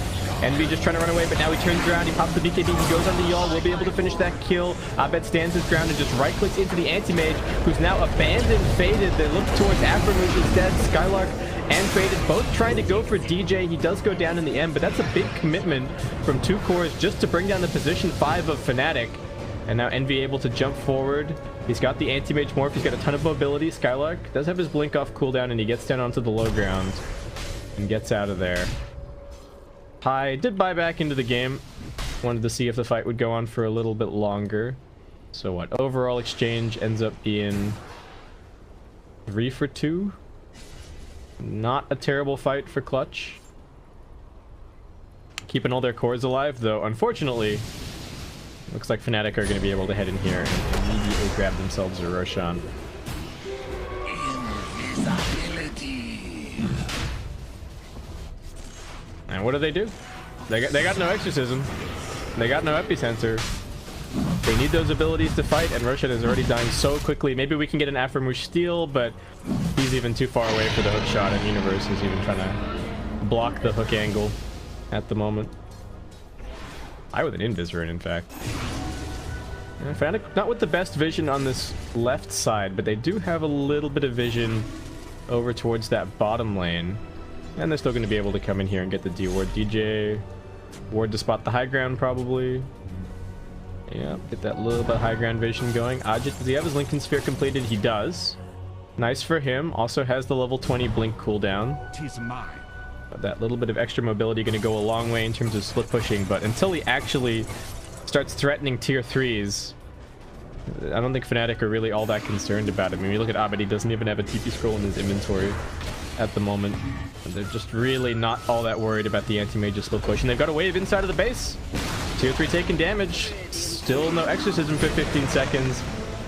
Envy just trying to run away, but now he turns around, he pops the BKB, he goes on the y'all, will be able to finish that kill. Abed stands his ground and just right-clicks into the Anti-Mage, who's now abandoned Faded. They look towards Aftermoon instead. Skylark and Faded both trying to go for DJ. He does go down in the end, but that's a big commitment from 2 cores just to bring down the position 5 of Fnatic. And now Envy able to jump forward. He's got the Anti-Mage morph. He's got a ton of mobility. Skylark does have his blink off cooldown, and he gets down onto the low ground and gets out of there. Pi did buy back into the game. Wanted to see if the fight would go on for a little bit longer. So what? Overall exchange ends up being 3 for 2. Not a terrible fight for Clutch. Keeping all their cores alive, though unfortunately looks like Fnatic are going to be able to head in here and immediately grab themselves a Roshan. And what do? They got no Exorcism. They got no Epicenter. They need those abilities to fight, and Roshan is already dying so quickly. Maybe we can get an Aframush steal, but he's even too far away for the hook shot, and Universe is even trying to block the hook angle at the moment. I with an Invis rune, in fact. Fnatic not with the best vision on this left side, but they do have a little bit of vision over towards that bottom lane. And they're still going to be able to come in here and get the D ward. DJ ward to spot the high ground, probably. Yeah, get that little bit of high ground vision going. Ajit, does he have his Lincoln Sphere completed? He does. Nice for him. Also has the level 20 blink cooldown. 'Tis mine. That little bit of extra mobility going to go a long way in terms of split pushing, but until he actually starts threatening tier 3s, I don't think Fnatic are really all that concerned about him. I mean, you look at Abed, he doesn't even have a TP scroll in his inventory at the moment. And they're just really not all that worried about the Anti-Mage split push. And they've got a wave inside of the base. Tier 3 taking damage. Still no Exorcism for 15 seconds.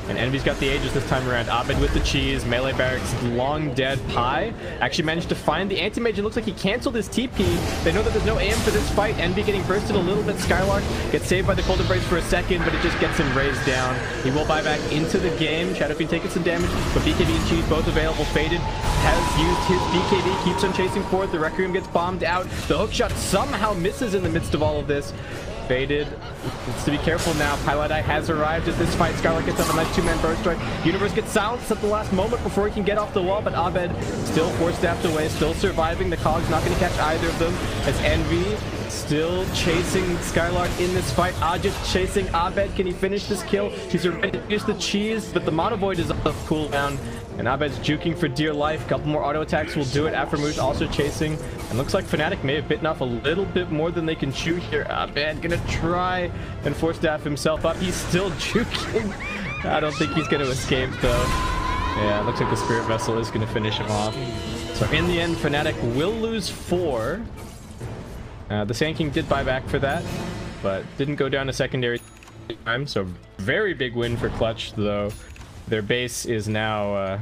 And Envy's got the Aegis this time around. Abed with the cheese. Melee Barracks long dead. Pi actually managed to find the Anti-Mage. It looks like he canceled his TP. They know that there's no AM for this fight. Envy getting bursted a little bit. Skylark gets saved by the Cold Embrace for a second, but it just gets him raised down. He will buy back into the game. Shadowfiend taking some damage, but BKB and Cheese both available. Faded has used his BKB, keeps on chasing forward. The Requiem gets bombed out. The hookshot somehow misses in the midst of all of this. Faded needs to be careful now. Pilot Eye has arrived at this fight. Skylark gets up a nice 2-man burst strike. Universe gets silenced at the last moment before he can get off the wall, but Abed still 4-staffed away, still surviving. The Cog's not going to catch either of them, as Envy still chasing Skylark in this fight. Ajit chasing Abed. Can he finish this kill? He's already used the cheese, but the Mono Void is up the cooldown. And Abed's juking for dear life. A couple more auto attacks will do it. Aframush also chasing. And looks like Fnatic may have bitten off a little bit more than they can chew here. Abed gonna try and force staff himself up. He's still juking. I don't think he's gonna escape though. Yeah, it looks like the Spirit Vessel is gonna finish him off. So in the end, Fnatic will lose 4. The Sand King did buy back for that, but didn't go down a secondary time. So very big win for Clutch though. Their base is now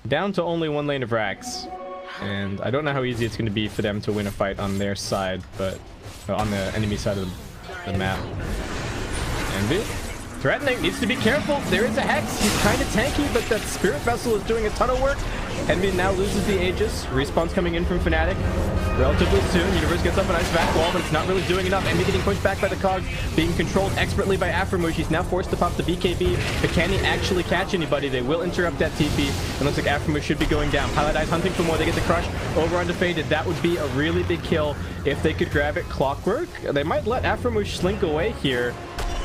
down to only 1 lane of racks, and I don't know how easy it's going to be for them to win a fight on their side, but on the enemy side of the map. Envy threatening, needs to be careful. There is a Hex. He's kind of tanky, but that Spirit Vessel is doing a ton of work. Envy now loses the Aegis. Respawn's coming in from Fnatic relatively soon. Universe gets up a nice back wall, but it's not really doing enough. Envy getting pushed back by the Cogs, being controlled expertly by Aframush. He's now forced to pop the BKB, but can he actually catch anybody? They will interrupt that TP. It looks like Aframush should be going down. Highlight Eyes hunting for more. They get the crush over onto Faded. That would be a really big kill if they could grab it. Clockwork. They might let Aframush slink away here.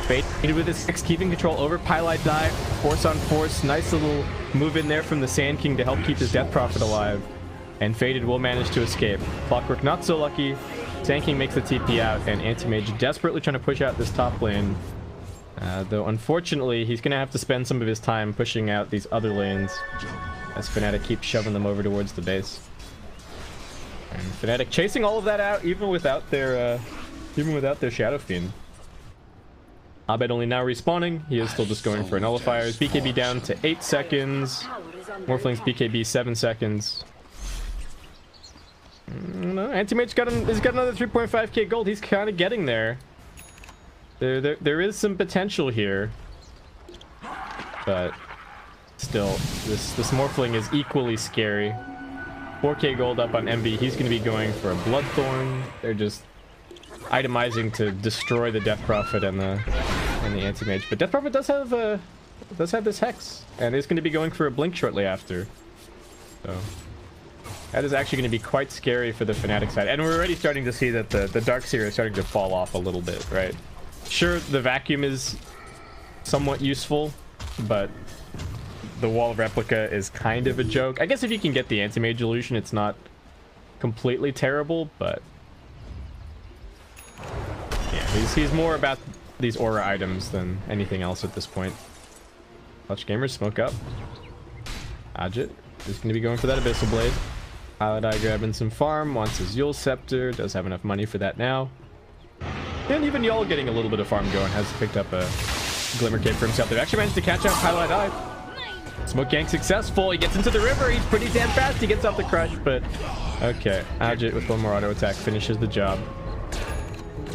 Faded with his Hex, keeping control over Pylite dive. Force on force. Nice little move in there from the Sand King to help keep his Death Prophet alive. And Faded will manage to escape. Clockwork not so lucky. Sand King makes the TP out, and Anti-Mage desperately trying to push out this top lane. Though unfortunately, he's going to have to spend some of his time pushing out these other lanes as Fnatic keeps shoving them over towards the base. And Fnatic chasing all of that out, even without their Shadow Fiend. Abed only now respawning. He is still just going for nullifiers. BKB down to 8 seconds. Morphling's BKB 7 seconds. No, Anti-Mage's got another 3.5k gold. He's kind of getting there. There is some potential here, but still, this Morphling is equally scary. 4k gold up on Envy. He's going to be going for a Bloodthorn. They're just itemizing to destroy the Death Prophet and the Anti-Mage. But Death Prophet does have this Hex, and is going to be going for a Blink shortly after. So that is actually going to be quite scary for the Fnatic side. And we're already starting to see that the Darkseer is starting to fall off a little bit, right? Sure, the Vacuum is somewhat useful, but the Wall of Replica is kind of a joke. I guess if you can get the Anti-Mage illusion, it's not completely terrible, but yeah, he's more about these aura items than anything else at this point. Clutch Gamers smoke up. Ajit is going to be going for that Abyssal Blade. Highlight Eye grabbing some farm, wants his Yule Scepter, does have enough money for that now. And even Y'all getting a little bit of farm going, has picked up a Glimmer Cape for himself. They've actually managed to catch out Highlight Eye. Smoke Gang successful. He gets into the river. He's pretty damn fast. He gets off the crush, but okay. Ajit with one more auto attack finishes the job.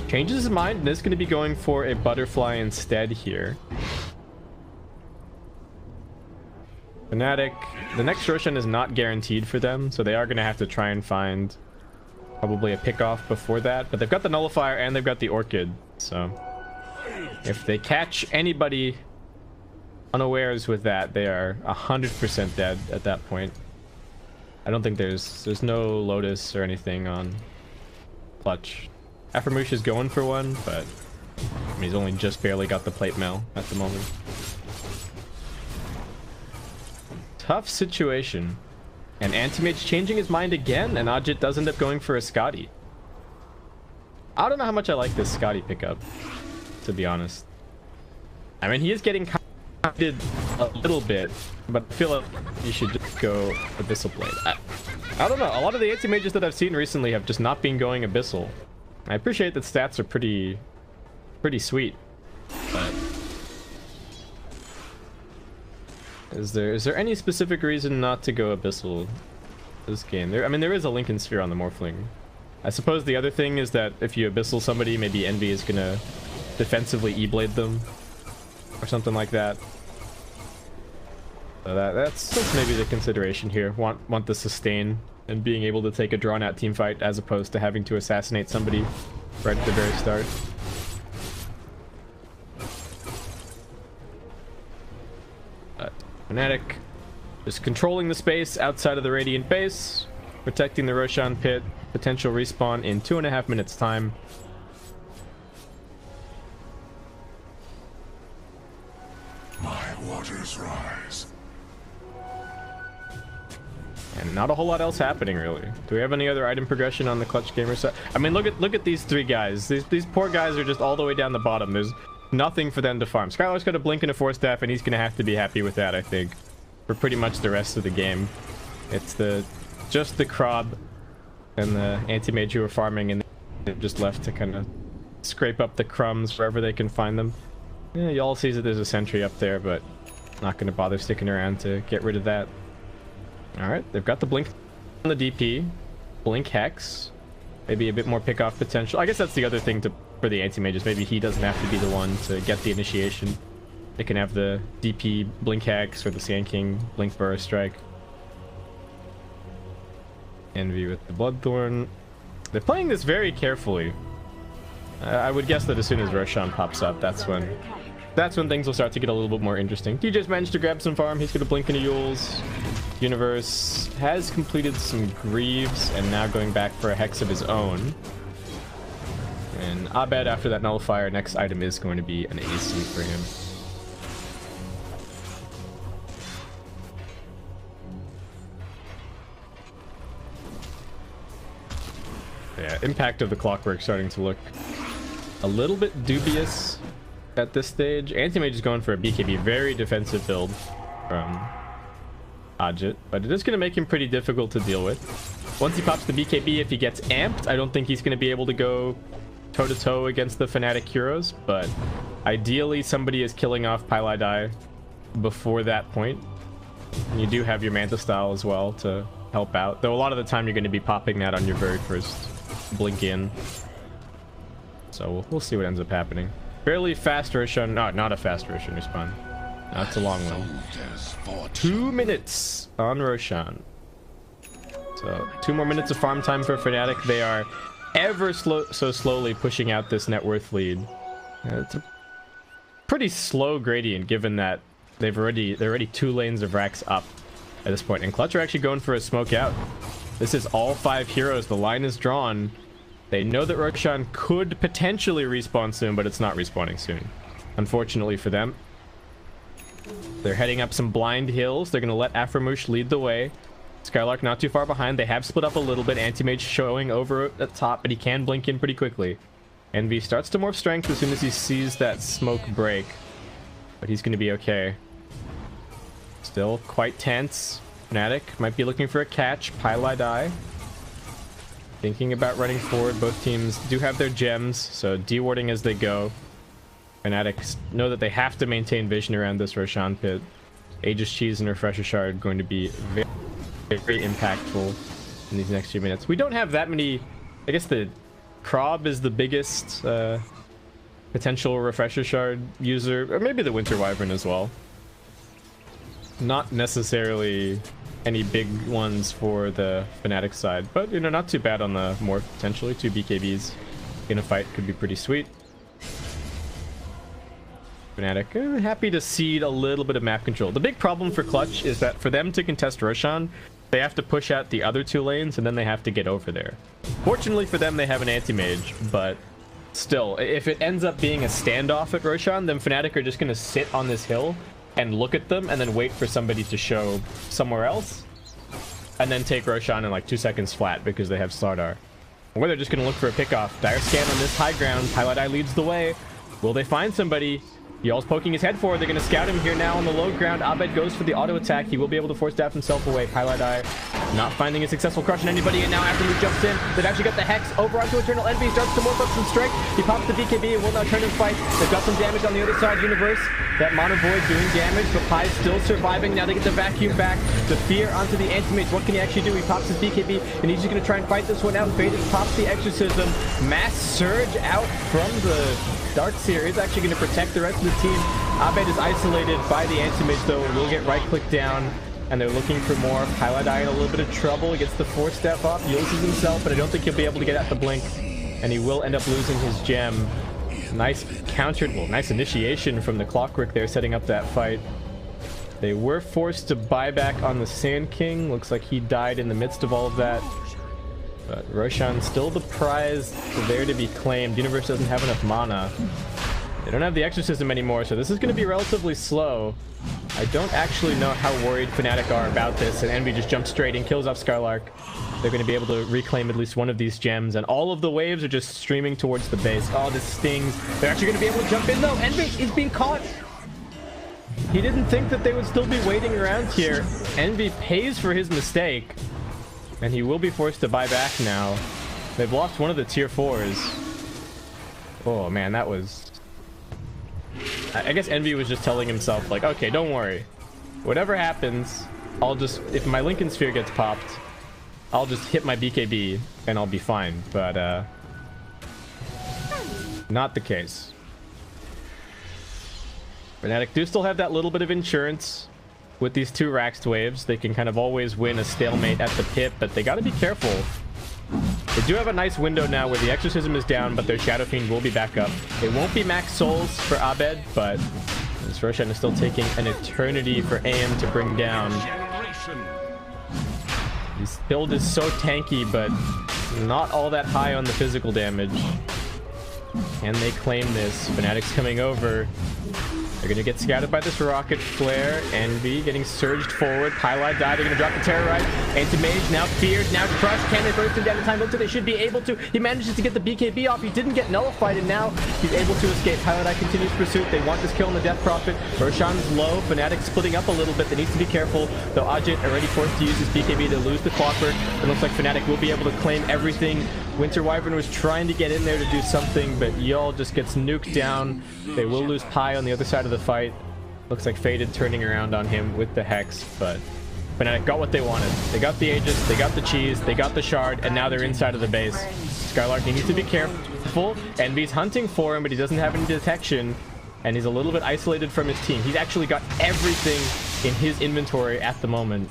Changes his mind and is going to be going for a Butterfly instead here. Fnatic, the next Roshan is not guaranteed for them, so they are going to have to try and find probably a pick-off before that. But they've got the Nullifier and they've got the Orchid, so if they catch anybody unawares with that, they are 100% dead at that point. I don't think there's no Lotus or anything on Clutch. Aframush is going for one, but I mean, he's only just barely got the plate mail at the moment. Tough situation. And Anti-Mage changing his mind again, and Ajit does end up going for a Scotty. I don't know how much I like this Scotty pickup, to be honest. I mean, he is getting counted a little bit, but I feel like you should just go Abyssal Blade. I don't know. A lot of the Anti-Mages that I've seen recently have just not been going Abyssal. I appreciate that stats are pretty sweet, but is there any specific reason not to go Abyssal this game? I mean, there is a Lincoln Sphere on the Morphling. I suppose the other thing is that if you Abyssal somebody, maybe Envy is gonna defensively E-Blade them or something like that. So that's maybe the consideration here. Want the sustain and being able to take a drawn-out team fight as opposed to having to assassinate somebody right at the very start. Fnatic just controlling the space outside of the Radiant base, protecting the Roshan pit, potential respawn in 2.5 minutes time. My waters rise. And not a whole lot else happening, really. Do we have any other item progression on the Clutch Gamer side? I mean, look at these three guys. These poor guys are just all the way down the bottom. There's nothing for them to farm. Skylar's got a Blink and a Force Staff, and he's going to have to be happy with that, I think, for pretty much the rest of the game. It's just the Krob and the Anti-Mage who are farming, and they're just left to kind of scrape up the crumbs wherever they can find them. Yeah, y'all sees that there's a sentry up there, but not going to bother sticking around to get rid of that. Alright, they've got the Blink on the DP. Blink Hex. Maybe a bit more pick-off potential. I guess that's the other thing for the Anti-Mages. Maybe he doesn't have to be the one to get the initiation. They can have the DP Blink Hex or the Sand King Blink Burrow Strike. Envy with the Bloodthorn. They're playing this very carefully. I would guess that as soon as Roshan pops up, that's when things will start to get a little bit more interesting. DJ's managed to grab some farm. He's going to blink into Yules. Universe has completed some Greaves and now going back for a Hex of his own. And Abed, after that Nullifier, next item is going to be an AC for him. Yeah, impact of the Clockwork starting to look a little bit dubious at this stage. Anti-Mage is going for a BKB, very defensive build from Ajit, but it is going to make him pretty difficult to deal with. Once he pops the BKB, if he gets amped, I don't think he's going to be able to go toe-to-toe against the Fnatic heroes, but ideally somebody is killing off Pylai before that point. And you do have your Manta Style as well to help out, though a lot of the time you're going to be popping that on your very first blink in. So we'll see what ends up happening. Fairly fast Roshan. No, not a fast Roshan respawn. That's a long one. 2 minutes on Roshan. So 2 more minutes of farm time for Fnatic. They are ever so slowly pushing out this net worth lead. It's a pretty slow gradient given that they're already 2 lanes of racks up at this point. And Clutch are actually going for a smoke out. This is all 5 heroes. The line is drawn. They know that Roshan could potentially respawn soon, but it's not respawning soon, unfortunately for them. They're heading up some blind hills. They're going to let Aframush lead the way. Skylark not too far behind. They have split up a little bit. Anti-Mage showing over at the top, but he can blink in pretty quickly. Envy starts to morph strength as soon as he sees that smoke break, but he's going to be okay. Still quite tense. Fnatic might be looking for a catch. Pylai thinking about running forward. Both teams do have their gems, so dewarding as they go. Fnatic know that they have to maintain vision around this Roshan pit. Aegis Cheese and Refresher Shard going to be very, very impactful in these next few minutes. We don't have that many. I guess the Krob is the biggest potential Refresher Shard user, or maybe the Winter Wyvern as well. Not necessarily any big ones for the Fnatic side, but you know, not too bad on the morph potentially. 2 BKBs in a fight could be pretty sweet. Fnatic happy to cede a little bit of map control. The big problem for Clutch is that for them to contest Roshan, they have to push out the other 2 lanes and then they have to get over there. Fortunately for them, they have an anti-mage, but still, if it ends up being a standoff at Roshan, then Fnatic are just going to sit on this hill and look at them and then wait for somebody to show somewhere else and then take Roshan in like 2 seconds flat because they have Slardar. Or they're just going to look for a pickoff. Dire scan on this high ground. Pylai leads the way. Will they find somebody? Y'all's poking his head forward. They're going to scout him here now on the low ground. Abed goes for the auto attack. He will be able to force staff himself away. Pylai not finding a successful crush on anybody, and now Aftermoon jumps in. They've actually got the Hex over onto Eternal Envy. Starts to morph up some strength. He pops the BKB and will now turn and fight. They've got some damage on the other side. Universe, that Mono Void doing damage, but Pie's still surviving. Now they get the vacuum back. The fear onto the Anti-Mage. What can he actually do? He pops his BKB, and he's just going to try and fight this one out. Faded pops the Exorcism. Mass Surge out from the Darkseer is actually going to protect the rest of the team. Abed is isolated by the Anti-Mage, though. Will get right-click down, and they're looking for more. Pylai in a little bit of trouble. He gets the 4-step off, uses himself, but I don't think he'll be able to get at the blink, and he will end up losing his gem. Nice countered, well, nice initiation from the Clockwork there, setting up that fight. They were forced to buy back on the Sand King. Looks like he died in the midst of all of that. But Roshan still the prize there to be claimed. Universe doesn't have enough mana. They don't have the Exorcism anymore, so this is going to be relatively slow. I don't actually know how worried Fnatic are about this, and Envy just jumps straight and kills off Skylark. They're going to be able to reclaim at least one of these gems, and all of the waves are just streaming towards the base. Oh, this stings. They're actually going to be able to jump in, though. Envy is being caught. He didn't think that they would still be waiting around here. Envy pays for his mistake, and he will be forced to buy back now. They've lost one of the tier 4s. Oh, man, that was... I guess Envy was just telling himself, like, okay, don't worry. Whatever happens, I'll just... If my Lincoln Sphere gets popped, I'll just hit my BKB, and I'll be fine. But, not the case. Fnatic do still have that little bit of insurance with these two Raxed waves. They can kind of always win a stalemate at the pit, but they got to be careful. They do have a nice window now where the Exorcism is down, but their Shadow Fiend will be back up. It won't be max souls for Abed, but this Roshan is still taking an eternity for AM to bring down. His build is so tanky, but not all that high on the physical damage. Can they claim this? Fnatic's coming over. They're going to get scouted by this rocket flare. Envy getting surged forward. Pylai died. They're going to drop the Terrorize. Anti-Mage now feared, now crushed. Can they burst him down in time? Looks like they should be able to. He manages to get the BKB off. He didn't get nullified, and now he's able to escape. Pylai continues pursuit. They want this kill on the Death Prophet. Roshan's low. Fnatic splitting up a little bit. They need to be careful. Though Ajit already forced to use his BKB to lose the Clockwork. It looks like Fnatic will be able to claim everything. Winter Wyvern was trying to get in there to do something, but Yul just gets nuked down. They will lose Pi on the other side of the fight. Looks like Faded turning around on him with the Hex, but Fnatic got what they wanted. They got the Aegis, they got the Cheese, they got the Shard, and now they're inside of the base. Skylark needs to be careful. Envy's hunting for him, but he doesn't have any detection, and he's a little bit isolated from his team. He's actually got everything in his inventory at the moment.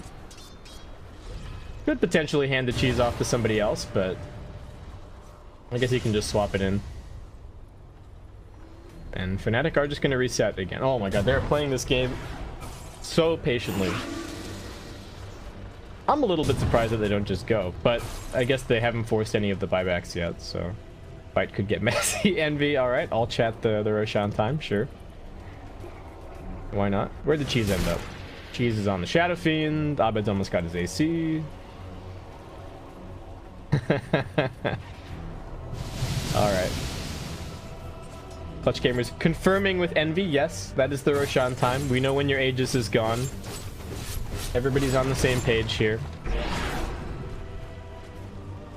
Could potentially hand the Cheese off to somebody else, but I guess he can just swap it in. And Fnatic are just going to reset again. Oh my god, they're playing this game so patiently. I'm a little bit surprised that they don't just go, but I guess they haven't forced any of the buybacks yet, so fight could get messy. Envy, alright, I'll chat the Roshan time, sure. Why not? Where'd the Cheese end up? Cheese is on the Shadow Fiend. Abed's almost got his AC. Alright. Clutch Gamers confirming with Envy. Yes, that is the Roshan time. We know when your Aegis is gone. Everybody's on the same page here.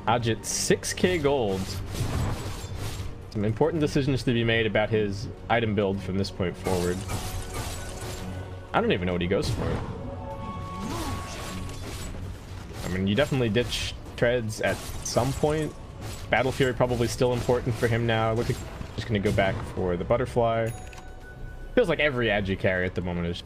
Ajit, 6k gold. Some important decisions to be made about his item build from this point forward. I don't even know what he goes for. I mean, you definitely ditch treads at some point. Battle Fury probably still important for him now. Look at, just gonna go back for the Butterfly. Feels like every Agi carry at the moment is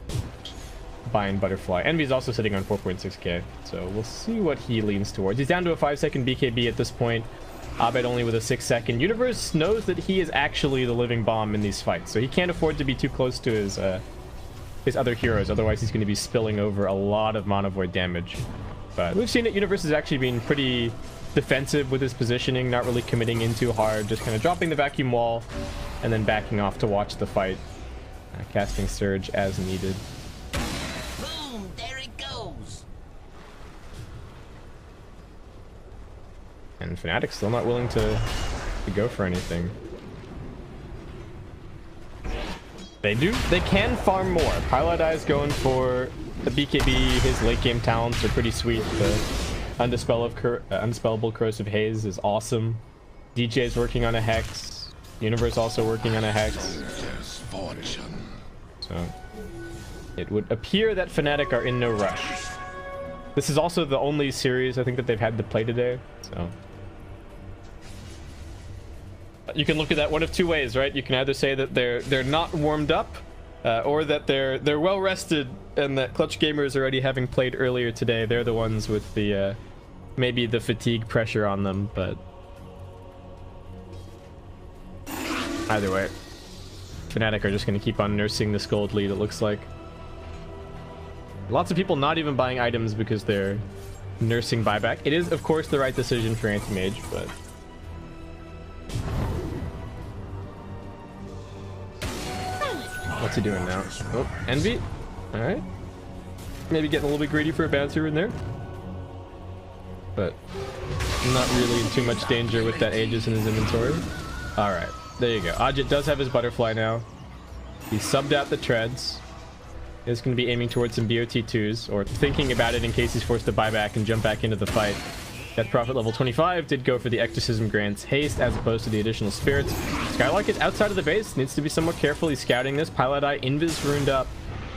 buying Butterfly. Envy's also sitting on 4.6k, so we'll see what he leans towards. He's down to a 5-second BKB at this point. Abed only with a 6-second. Universe knows that he is actually the living bomb in these fights, so he can't afford to be too close to his other heroes, otherwise he's going to be spilling over a lot of Mana Void damage. But we've seen that Universe has actually been pretty defensive with his positioning, not really committing in too hard, just kind of dropping the vacuum wall and then backing off to watch the fight, casting Surge as needed. Boom, there it goes. And Fnatic's still not willing to go for anything. They can farm more. Pylai is going for the BKB. His late game talents are pretty sweet. The Undispellable Corrosive Haze is awesome. DJ is working on a Hex. Universe also working on a Hex. So it would appear that Fnatic are in no rush. This is also the only series I think that they've had to play today. So you can look at that one of two ways, right? You can either say that they're not warmed up, or that they're well rested, and that Clutch Gamers already having played earlier today, they're the ones with the maybe the fatigue pressure on them. But either way, Fnatic are just going to keep on nursing this gold lead. It looks like lots of people not even buying items because they're nursing buyback. It is of course the right decision for Anti-Mage, but what's he doing now? Oh, Envy. All right. Maybe getting a little bit greedy for a bouncer in there. But not really in too much danger with that Aegis in his inventory. All right. There you go. Ajit does have his Butterfly now. He's subbed out the treads. He's going to be aiming towards some BOT2s, or thinking about it in case he's forced to buy back and jump back into the fight. That Prophet level 25 did go for the Exorcism grants haste as opposed to the additional spirits. Skylark is outside of the base, needs to be somewhat careful. He's scouting this. Pylai Invis ruined up.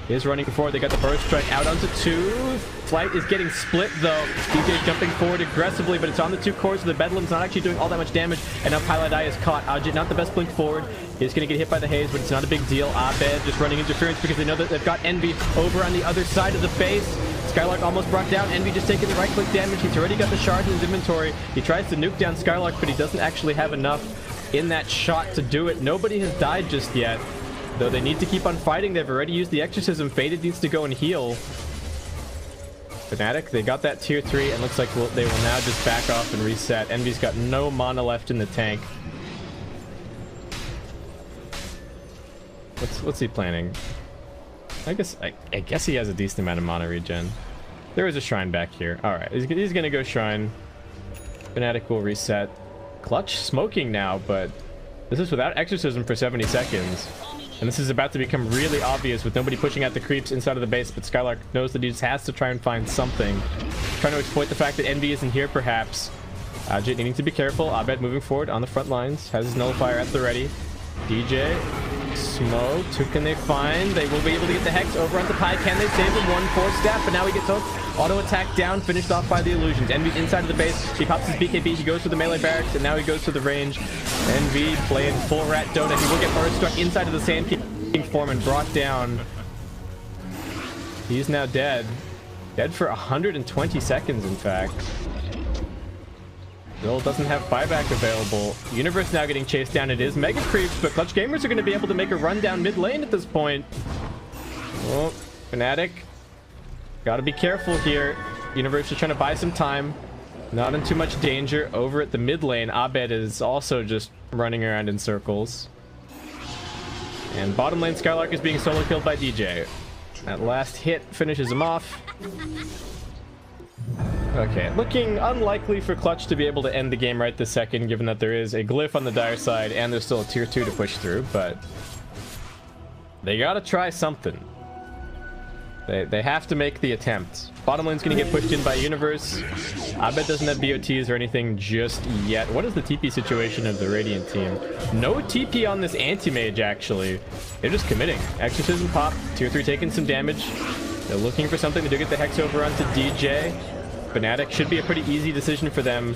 is running forward. They got the burst strike out onto 2. Flight is getting split though. DJ's jumping forward aggressively, but it's on the 2 cores, so the Bedlam's not actually doing all that much damage. And now Piladai is caught. Ajit, not the best blink forward. He's going to get hit by the haze, but it's not a big deal. Abed just running interference because they know that they've got Envy over on the other side of the base. Skylark almost brought down. Envy just taking the right click damage. He's already got the shard in his inventory. He tries to nuke down Skylark, but he doesn't actually have enough in that shot to do it. Nobody has died just yet, though they need to keep on fighting. They've already used the exorcism. Faded needs to go and heal. Fnatic, they got that tier 3, and looks like they will now just back off and reset. Envy's got no mana left in the tank. What's he planning? I guess he has a decent amount of mana regen. There is a shrine back here. All right, he's gonna go shrine. Fnatic will reset. Clutch smoking now, but this is without exorcism for 70 seconds. And this is about to become really obvious with nobody pushing out the creeps inside of the base, but Skylark knows that he just has to try and find something. Trying to exploit the fact that Envy isn't here, perhaps. Ajit needing to be careful. Abed moving forward on the front lines. Has his nullifier at the ready. DJ. Smoked. Who can they find? They will be able to get the Hex over onto Pi. Can they save him? 1-4 step, but now he gets hooked. Auto attack down, finished off by the illusions. Envy's inside of the base. He pops his BKB. He goes to the melee barracks, and now he goes to the range. Envy playing full rat donut. He will get burst struck inside of the Sand King form and brought down. He's now dead. Dead for 120 seconds, in fact. Bill doesn't have buyback available. Universe now getting chased down. It is Mega Creeps, but Clutch Gamers are going to be able to make a run down mid lane at this point. Oh, Fnatic. Gotta be careful here. Universe is trying to buy some time. Not in too much danger. Over at the mid lane, Abed is also just running around in circles. And bottom lane, Skylark is being solo killed by DJ. That last hit finishes him off. Okay, looking unlikely for Clutch to be able to end the game right this second, given that there is a glyph on the dire side and there's still a tier 2 to push through, but they gotta try something. They have to make the attempt. Bottom lane's gonna get pushed in by Universe. Abed doesn't have BOTs or anything just yet. What is the TP situation of the Radiant team? No TP on this anti-mage, actually. They're just committing. Exorcism pop, tier 3 taking some damage. They're looking for something to do, get the Hex over onto DJ. Fnatic should be a pretty easy decision for them.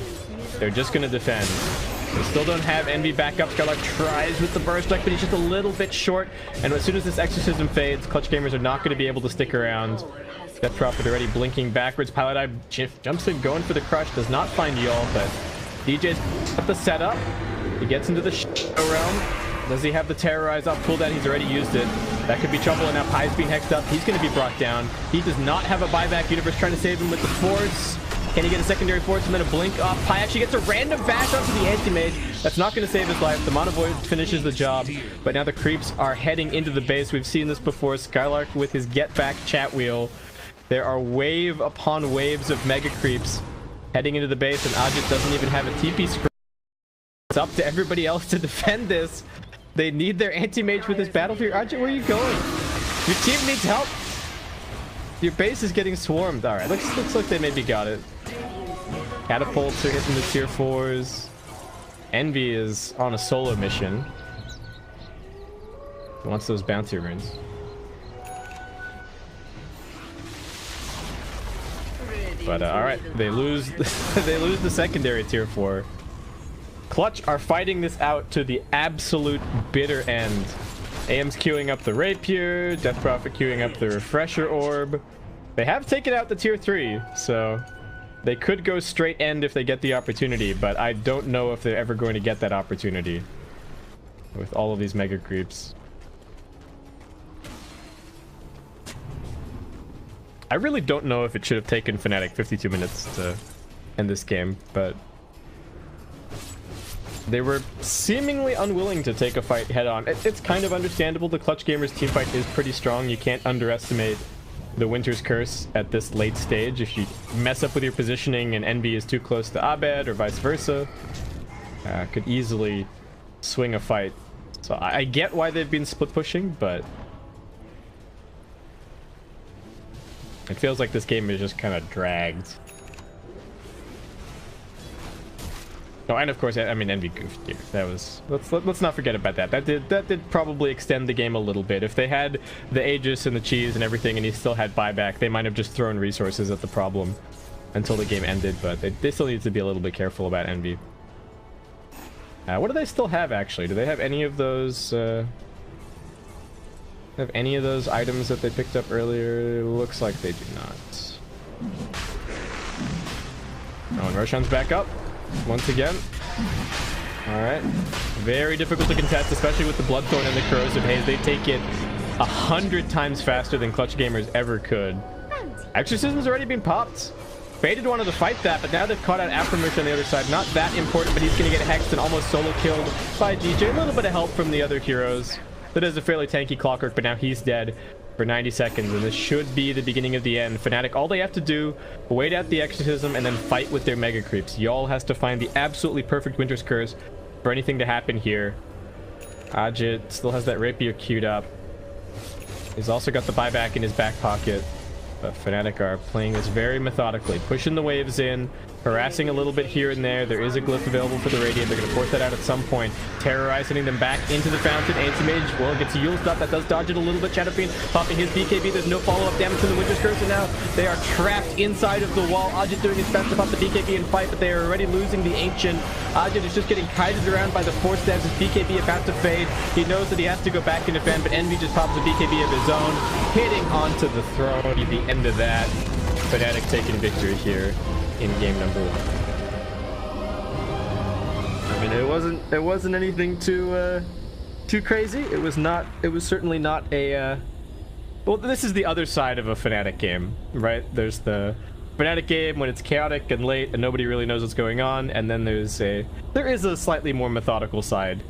They're just gonna defend. They still don't have Envy back up. Skylark tries with the burst strike, but he's just a little bit short. And as soon as this exorcism fades, Clutch Gamers are not going to be able to stick around. Death Prophet already blinking backwards. Piladai jumps in, going for the crush. Does not find y'all, but DJ's got the setup. He gets into the Shadow Realm. Does he have the Terrorize up cooldown? He's already used it. That could be trouble, and now Pi's being hexed up. He's going to be brought down. He does not have a buyback. Universe trying to save him with the Force. Can he get a secondary force and then a blink off? Pi actually gets a random bash onto the anti-mage. That's not going to save his life. The Mana Void finishes the job, but now the creeps are heading into the base. We've seen this before. Skylark with his get back chat wheel. There are wave upon waves of mega creeps heading into the base, and Ajit doesn't even have a TP screen. It's up to everybody else to defend this. They need their anti-mage with this battlefield. Ajit, where are you going? Your team needs help. Your base is getting swarmed. All right, looks like they maybe got it. Catapults are hitting the tier 4s. Envy is on a solo mission. He wants those bounty runes. But all right, they lose. They lose the secondary tier 4. Clutch are fighting this out to the absolute bitter end. AM's queuing up the Rapier. Death Prophet queuing up the Refresher Orb. They have taken out the tier 3, so they could go straight end if they get the opportunity, but I don't know if they're ever going to get that opportunity with all of these mega creeps. I really don't know if it should have taken Fnatic 52 minutes to end this game, but they were seemingly unwilling to take a fight head on. It's kind of understandable. The Clutch Gamers team fight is pretty strong. You can't underestimate the Winter's Curse at this late stage. If you mess up with your positioning and Envy is too close to Abed or vice versa, could easily swing a fight. So I get why they've been split pushing, but it feels like this game is just kind of dragged. Oh, and of course, I mean, Envy goofed here. That was, let's not forget about that. That did probably extend the game a little bit. If they had the Aegis and the cheese and everything, and he still had buyback, they might have just thrown resources at the problem until the game ended. But they still need to be a little bit careful about Envy. What do they still have, actually? Do they have any of those? Have any of those items that they picked up earlier? Looks like they do not. Oh, and Roshan's back up once again. All right, very difficult to contest, especially with the Bloodthorn and the Corrosive Haze. They take it 100 times faster than Clutch Gamers ever could. Exorcism's already been popped. Faded wanted to fight that, but now they've caught out Affirmation on the other side. Not that important, but he's going to get hexed and almost solo killed by DJ. A little bit of help from the other heroes. That is a fairly tanky Clockwork, but now he's dead for 90 seconds, and this should be the beginning of the end. Fnatic, all they have to do, wait out the Exorcism and then fight with their Mega Creeps. Y'all has to find the absolutely perfect Winter's Curse for anything to happen here. Ajit still has that Rapier queued up. He's also got the buyback in his back pocket. But Fnatic are playing this very methodically, pushing the waves in, harassing a little bit here and there. There is a glyph available for the Radiant. They're going to force that out at some point. Terrorize, sending them back into the fountain. Anti-Mage, well, gets a Yule Stop. That does dodge it a little bit. Shadowfiend popping his BKB. There's no follow-up damage from the Winter's Curse, and now they are trapped inside of the wall. Ajit doing his best to pop the BKB and fight, but they are already losing the Ancient. Ajit is just getting kited around by the Force Stabs. His BKB about to fade. He knows that he has to go back and defend, but Envy just pops a BKB of his own, hitting onto the throne. At the end of that, Fnatic taking victory here in game number 1. I mean, it wasn't anything too crazy. It was certainly not a well, this is the other side of a Fnatic game, right? There's the Fnatic game when it's chaotic and late and nobody really knows what's going on, and then there is a slightly more methodical side